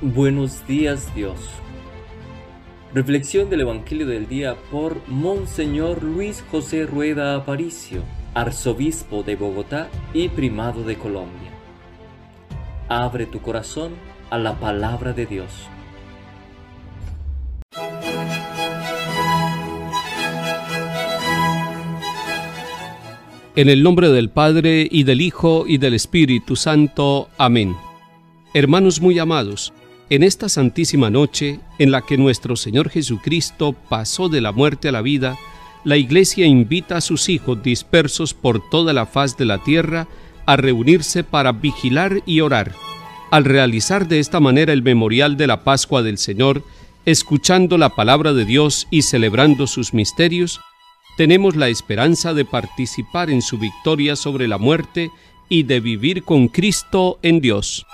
Buenos días, Dios. Reflexión del Evangelio del día por Monseñor Luis José Rueda Aparicio, arzobispo de Bogotá y primado de Colombia. Abre tu corazón a la palabra de Dios. En el nombre del Padre, y del Hijo, y del Espíritu Santo. Amén. Hermanos muy amados, en esta santísima noche, en la que nuestro Señor Jesucristo pasó de la muerte a la vida, la Iglesia invita a sus hijos dispersos por toda la faz de la tierra a reunirse para vigilar y orar. Al realizar de esta manera el memorial de la Pascua del Señor, escuchando la palabra de Dios y celebrando sus misterios, tenemos la esperanza de participar en su victoria sobre la muerte y de vivir con Cristo en Dios.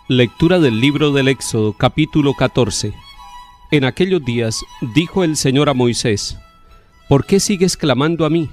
Lectura del libro del Éxodo, capítulo 14. En aquellos días dijo el Señor a Moisés: ¿Por qué sigues clamando a mí?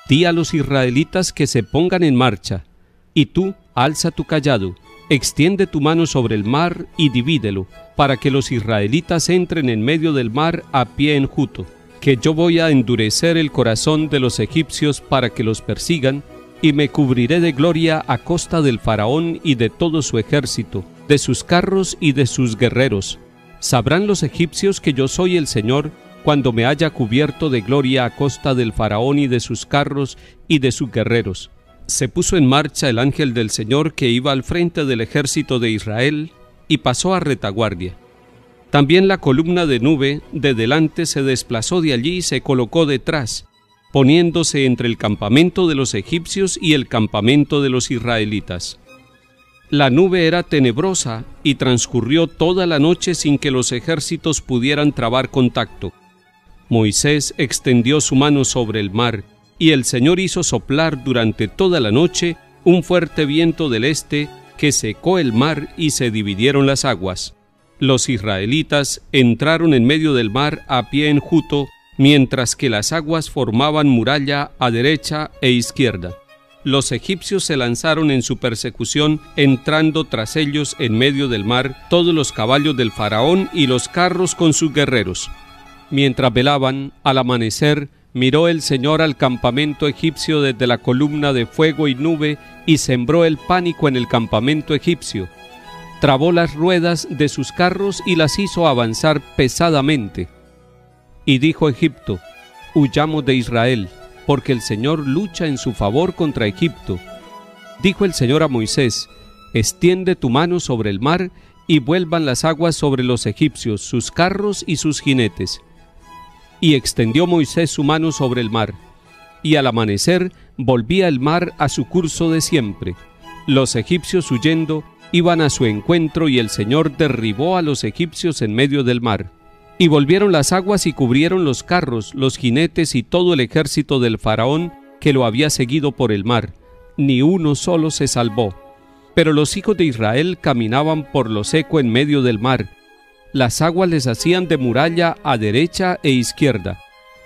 Di a los israelitas que se pongan en marcha, y tú alza tu cayado, extiende tu mano sobre el mar y divídelo, para que los israelitas entren en medio del mar a pie enjuto, que yo voy a endurecer el corazón de los egipcios para que los persigan, y me cubriré de gloria a costa del faraón y de todo su ejército, de sus carros y de sus guerreros. Sabrán los egipcios que yo soy el Señor, cuando me haya cubierto de gloria a costa del faraón y de sus carros y de sus guerreros. Se puso en marcha el ángel del Señor que iba al frente del ejército de Israel y pasó a retaguardia. También la columna de nube de delante se desplazó de allí y se colocó detrás, poniéndose entre el campamento de los egipcios y el campamento de los israelitas. La nube era tenebrosa y transcurrió toda la noche sin que los ejércitos pudieran trabar contacto. Moisés extendió su mano sobre el mar, y el Señor hizo soplar durante toda la noche un fuerte viento del este que secó el mar y se dividieron las aguas. Los israelitas entraron en medio del mar a pie enjuto, mientras que las aguas formaban muralla a derecha e izquierda. Los egipcios se lanzaron en su persecución, entrando tras ellos en medio del mar todos los caballos del faraón y los carros con sus guerreros. Mientras velaban, al amanecer, miró el Señor al campamento egipcio desde la columna de fuego y nube y sembró el pánico en el campamento egipcio. Trabó las ruedas de sus carros y las hizo avanzar pesadamente. Y dijo Egipto: huyamos de Israel, porque el Señor lucha en su favor contra Egipto. Dijo el Señor a Moisés: extiende tu mano sobre el mar y vuelvan las aguas sobre los egipcios, sus carros y sus jinetes. Y extendió Moisés su mano sobre el mar, y al amanecer volvía el mar a su curso de siempre. Los egipcios huyendo iban a su encuentro, y el Señor derribó a los egipcios en medio del mar. Y volvieron las aguas y cubrieron los carros, los jinetes y todo el ejército del faraón que lo había seguido por el mar. Ni uno solo se salvó. Pero los hijos de Israel caminaban por lo seco en medio del mar. Las aguas les hacían de muralla a derecha e izquierda.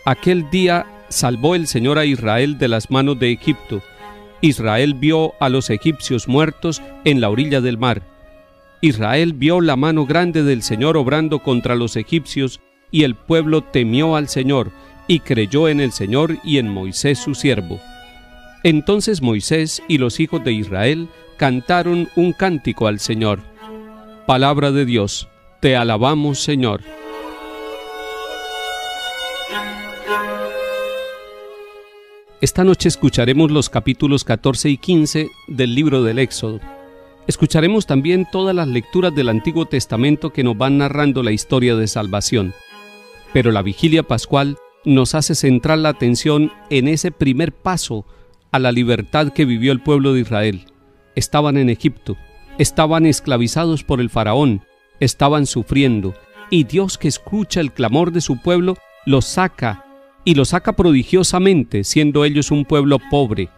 Aquel día salvó el Señor a Israel de las manos de Egipto. Israel vio a los egipcios muertos en la orilla del mar. Israel vio la mano grande del Señor obrando contra los egipcios, y el pueblo temió al Señor, y creyó en el Señor y en Moisés su siervo. Entonces Moisés y los hijos de Israel cantaron un cántico al Señor. Palabra de Dios. Te alabamos, Señor. Esta noche escucharemos los capítulos 14 y 15 del libro del Éxodo. Escucharemos también todas las lecturas del Antiguo Testamento que nos van narrando la historia de salvación. Pero la vigilia pascual nos hace centrar la atención en ese primer paso a la libertad que vivió el pueblo de Israel. Estaban en Egipto, estaban esclavizados por el faraón, estaban sufriendo, y Dios, que escucha el clamor de su pueblo, los saca, y los saca prodigiosamente, siendo ellos un pueblo pobre,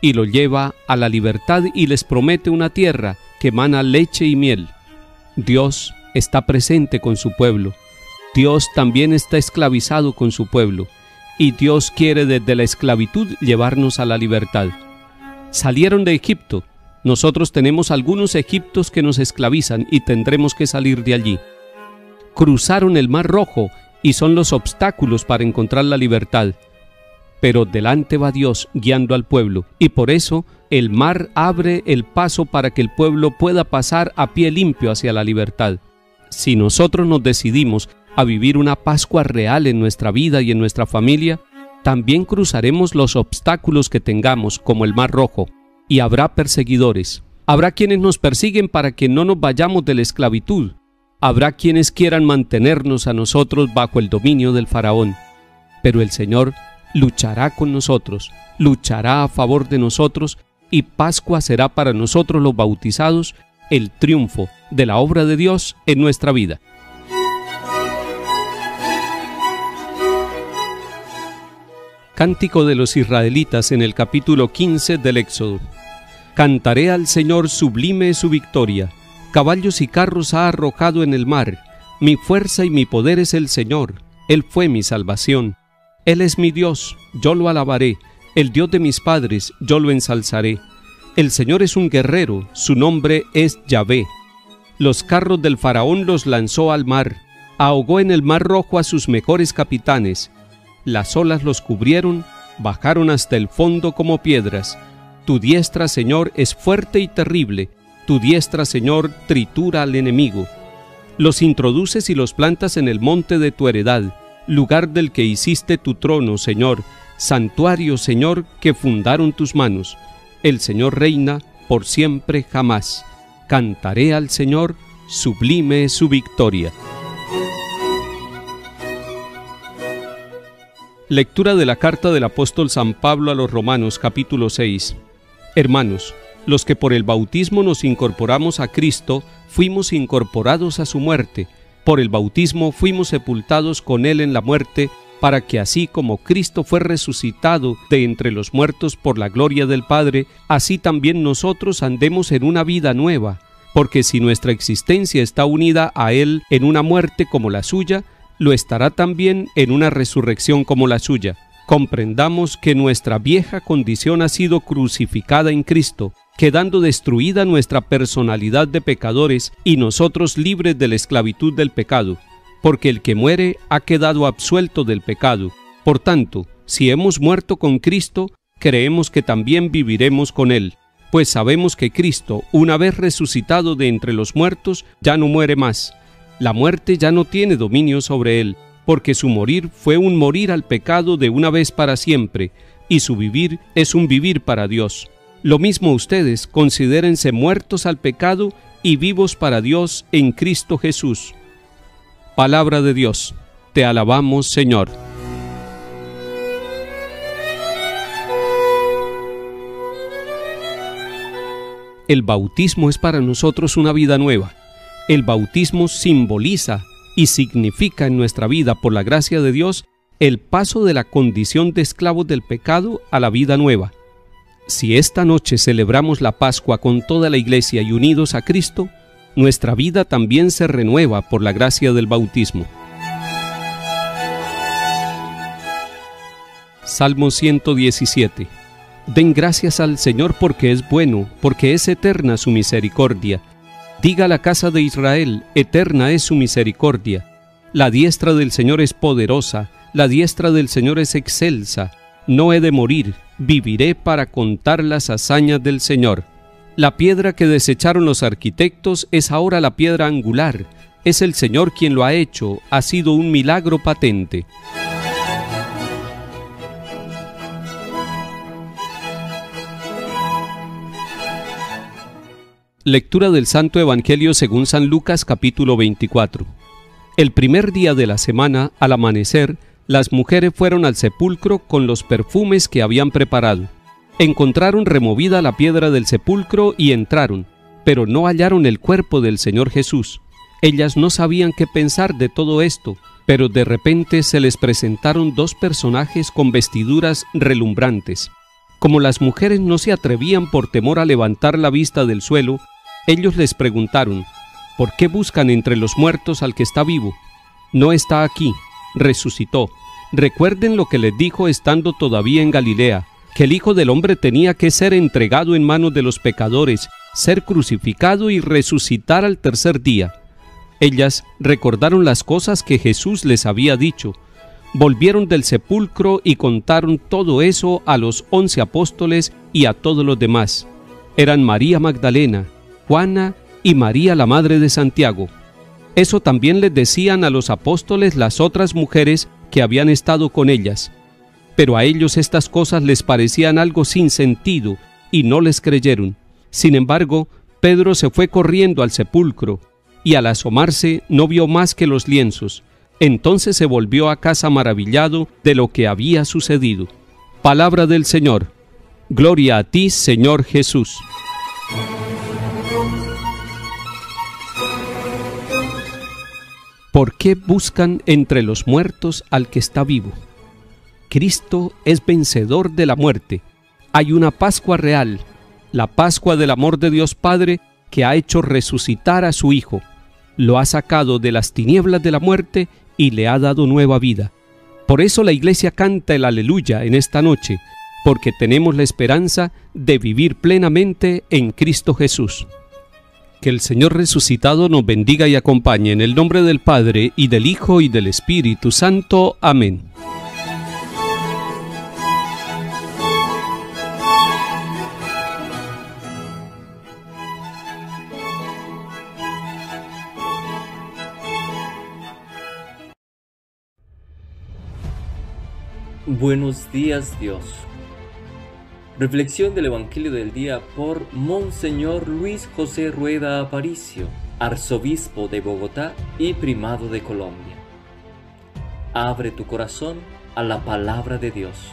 y lo lleva a la libertad y les promete una tierra que emana leche y miel. Dios está presente con su pueblo. Dios también está esclavizado con su pueblo, y Dios quiere desde la esclavitud llevarnos a la libertad. Salieron de Egipto. Nosotros tenemos algunos egiptos que nos esclavizan y tendremos que salir de allí. Cruzaron el Mar Rojo y son los obstáculos para encontrar la libertad. Pero delante va Dios guiando al pueblo, y por eso el mar abre el paso para que el pueblo pueda pasar a pie limpio hacia la libertad. Si nosotros nos decidimos a vivir una Pascua real en nuestra vida y en nuestra familia, también cruzaremos los obstáculos que tengamos, como el Mar Rojo, y habrá perseguidores. Habrá quienes nos persiguen para que no nos vayamos de la esclavitud. Habrá quienes quieran mantenernos a nosotros bajo el dominio del faraón. Pero el Señor luchará con nosotros, luchará a favor de nosotros, y Pascua será para nosotros los bautizados el triunfo de la obra de Dios en nuestra vida. Cántico de los israelitas en el capítulo 15 del Éxodo. Cantaré al Señor, sublime es su victoria. Caballos y carros ha arrojado en el mar. Mi fuerza y mi poder es el Señor. Él fue mi salvación. Él es mi Dios, yo lo alabaré. El Dios de mis padres, yo lo ensalzaré. El Señor es un guerrero, su nombre es Yahvé. Los carros del faraón los lanzó al mar. Ahogó en el Mar Rojo a sus mejores capitanes. Las olas los cubrieron, bajaron hasta el fondo como piedras. Tu diestra, Señor, es fuerte y terrible. Tu diestra, Señor, tritura al enemigo. Los introduces y los plantas en el monte de tu heredad, lugar del que hiciste tu trono, Señor, santuario, Señor, que fundaron tus manos. El Señor reina por siempre jamás. Cantaré al Señor, sublime es su victoria. Lectura de la carta del apóstol San Pablo a los Romanos, capítulo 6. Hermanos, los que por el bautismo nos incorporamos a Cristo, fuimos incorporados a su muerte. Por el bautismo fuimos sepultados con Él en la muerte, para que así como Cristo fue resucitado de entre los muertos por la gloria del Padre, así también nosotros andemos en una vida nueva. Porque si nuestra existencia está unida a Él en una muerte como la suya, lo estará también en una resurrección como la suya. Comprendamos que nuestra vieja condición ha sido crucificada en Cristo, quedando destruida nuestra personalidad de pecadores y nosotros libres de la esclavitud del pecado, porque el que muere ha quedado absuelto del pecado. Por tanto, si hemos muerto con Cristo, creemos que también viviremos con Él, pues sabemos que Cristo, una vez resucitado de entre los muertos, ya no muere más. La muerte ya no tiene dominio sobre Él, porque su morir fue un morir al pecado de una vez para siempre, y su vivir es un vivir para Dios. Lo mismo ustedes, considérense muertos al pecado y vivos para Dios en Cristo Jesús. Palabra de Dios. Te alabamos, Señor. El bautismo es para nosotros una vida nueva. El bautismo simboliza y significa en nuestra vida, por la gracia de Dios, el paso de la condición de esclavos del pecado a la vida nueva. Si esta noche celebramos la Pascua con toda la Iglesia y unidos a Cristo, nuestra vida también se renueva por la gracia del bautismo. Salmo 117. Den gracias al Señor porque es bueno, porque es eterna su misericordia. Diga la casa de Israel, eterna es su misericordia. La diestra del Señor es poderosa, la diestra del Señor es excelsa. No he de morir, viviré para contar las hazañas del Señor. La piedra que desecharon los arquitectos es ahora la piedra angular. Es el Señor quien lo ha hecho, ha sido un milagro patente. Lectura del Santo Evangelio según San Lucas, capítulo 24. El primer día de la semana, al amanecer, las mujeres fueron al sepulcro con los perfumes que habían preparado. Encontraron removida la piedra del sepulcro y entraron, pero no hallaron el cuerpo del Señor Jesús. Ellas no sabían qué pensar de todo esto, pero de repente se les presentaron dos personajes con vestiduras relumbrantes. Como las mujeres no se atrevían por temor a levantar la vista del suelo, ellos les preguntaron: ¿por qué buscan entre los muertos al que está vivo? No está aquí, resucitó. Recuerden lo que les dijo estando todavía en Galilea. que el Hijo del Hombre tenía que ser entregado en manos de los pecadores, ser crucificado y resucitar al tercer día. Ellas recordaron las cosas que Jesús les había dicho, volvieron del sepulcro y contaron todo eso a los 11 apóstoles y a todos los demás. Eran María Magdalena, Juana y María la madre de Santiago. Eso también les decían a los apóstoles las otras mujeres que habían estado con ellas. Pero a ellos estas cosas les parecían algo sin sentido y no les creyeron. Sin embargo, Pedro se fue corriendo al sepulcro y al asomarse no vio más que los lienzos. Entonces se volvió a casa maravillado de lo que había sucedido. Palabra del Señor. Gloria a ti, Señor Jesús. ¿Por qué buscan entre los muertos al que está vivo? Cristo es vencedor de la muerte. Hay una Pascua real, la Pascua del amor de Dios Padre, que ha hecho resucitar a su Hijo. Lo ha sacado de las tinieblas de la muerte y le ha dado nueva vida. Por eso la Iglesia canta el Aleluya en esta noche, porque tenemos la esperanza de vivir plenamente en Cristo Jesús. Que el Señor resucitado nos bendiga y acompañe en el nombre del Padre, y del Hijo, y del Espíritu Santo. Amén. Buenos días, Dios. Reflexión del Evangelio del día por Monseñor Luis José Rueda Aparicio, arzobispo de Bogotá y primado de Colombia. Abre tu corazón a la palabra de Dios.